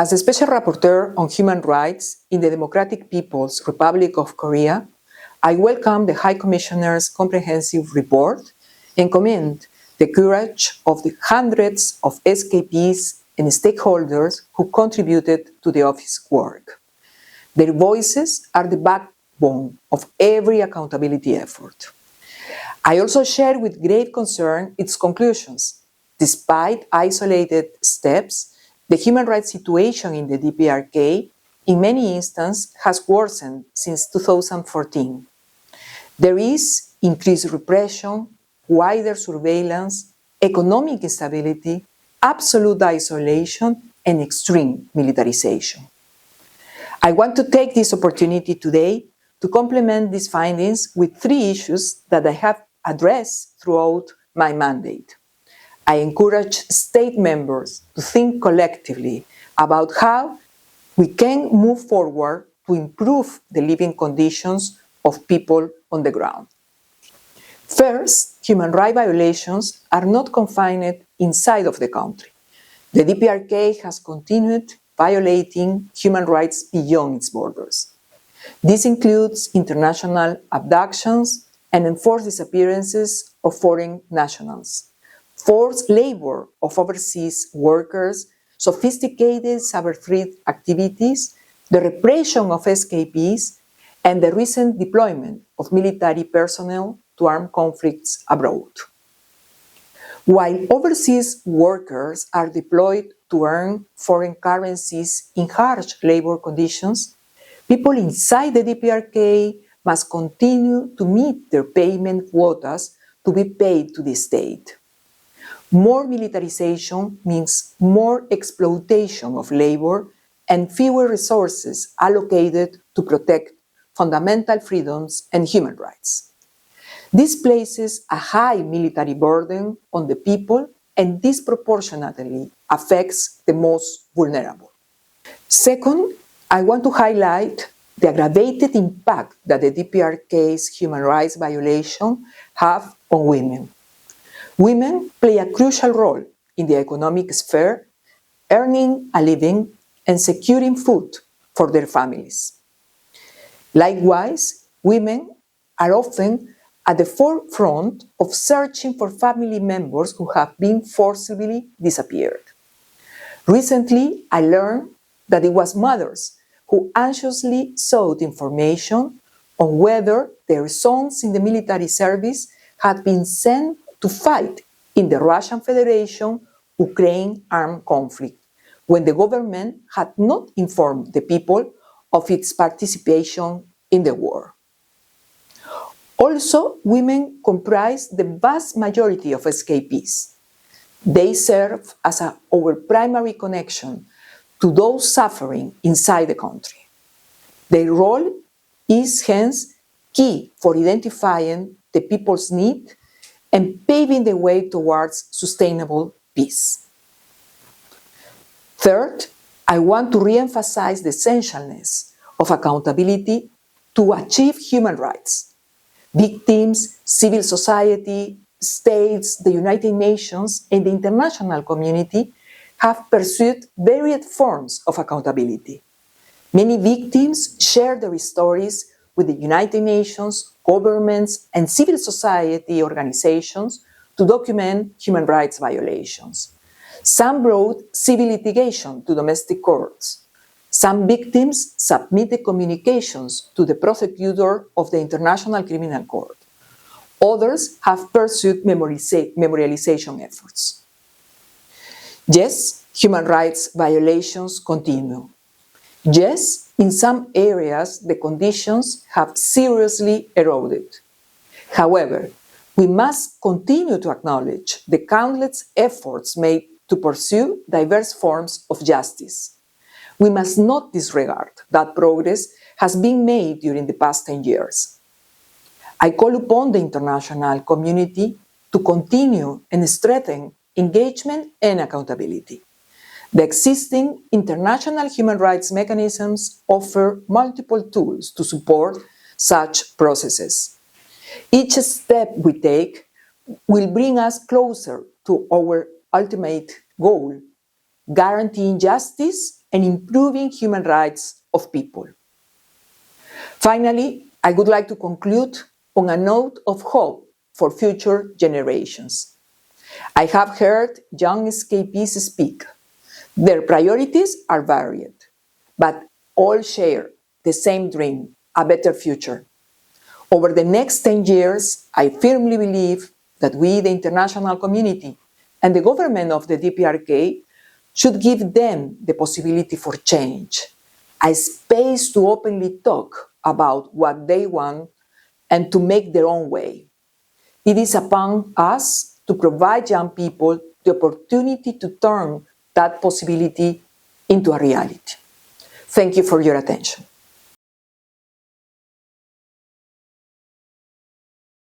As a Special Rapporteur on Human Rights in the Democratic People's Republic of Korea, I welcome the High Commissioner's comprehensive report and commend the courage of the hundreds of SKPs and stakeholders who contributed to the office's work. Their voices are the backbone of every accountability effort. I also share with great concern its conclusions. Despite isolated steps, the human rights situation in the DPRK in many instances has worsened since 2014. There is increased repression, wider surveillance, economic instability, absolute isolation, and extreme militarization. I want to take this opportunity today to complement these findings with three issues that I have addressed throughout my mandate. I encourage state members to think collectively about how we can move forward to improve the living conditions of people on the ground. First, human rights violations are not confined inside of the country. The DPRK has continued violating human rights beyond its borders. This includes international abductions and enforced disappearances of foreign nationals, forced labor of overseas workers, sophisticated cyber threat activities, the repression of escapees, and the recent deployment of military personnel to armed conflicts abroad. While overseas workers are deployed to earn foreign currencies in harsh labor conditions, people inside the DPRK must continue to meet their payment quotas to be paid to the state. More militarization means more exploitation of labor and fewer resources allocated to protect fundamental freedoms and human rights. This places a high military burden on the people and disproportionately affects the most vulnerable. Second, I want to highlight the aggravated impact that the DPRK's human rights violations have on women. Women play a crucial role in the economic sphere, earning a living and securing food for their families. Likewise, women are often at the forefront of searching for family members who have been forcibly disappeared. Recently, I learned that it was mothers who anxiously sought information on whether their sons in the military service had been sent to fight in the Russian Federation-Ukraine armed conflict, when the government had not informed the people of its participation in the war. Also, women comprise the vast majority of escapees. They serve as our primary connection to those suffering inside the country. Their role is hence key for identifying the people's need and paving the way towards sustainable peace. Third, I want to re-emphasize the essentialness of accountability to achieve human rights. Victims, civil society, states, the United Nations, and the international community have pursued varied forms of accountability. Many victims share their stories with the United Nations, governments, and civil society organizations to document human rights violations. Some brought civil litigation to domestic courts. Some victims submitted communications to the prosecutor of the International Criminal Court. Others have pursued memorialization efforts. Yes, human rights violations continue. Yes, in some areas the conditions have seriously eroded. However, we must continue to acknowledge the countless efforts made to pursue diverse forms of justice. We must not disregard that progress has been made during the past 10 years. I call upon the international community to continue and strengthen engagement and accountability. The existing international human rights mechanisms offer multiple tools to support such processes. Each step we take will bring us closer to our ultimate goal, guaranteeing justice and improving human rights of people. Finally, I would like to conclude on a note of hope for future generations. I have heard young escapees speak. Their priorities are varied, but all share the same dream, a better future. Over the next 10 years, I firmly believe that we, the international community, and the government of the DPRK should give them the possibility for change, a space to openly talk about what they want and to make their own way. It is upon us to provide young people the opportunity to turn that possibility into a reality. Thank you for your attention.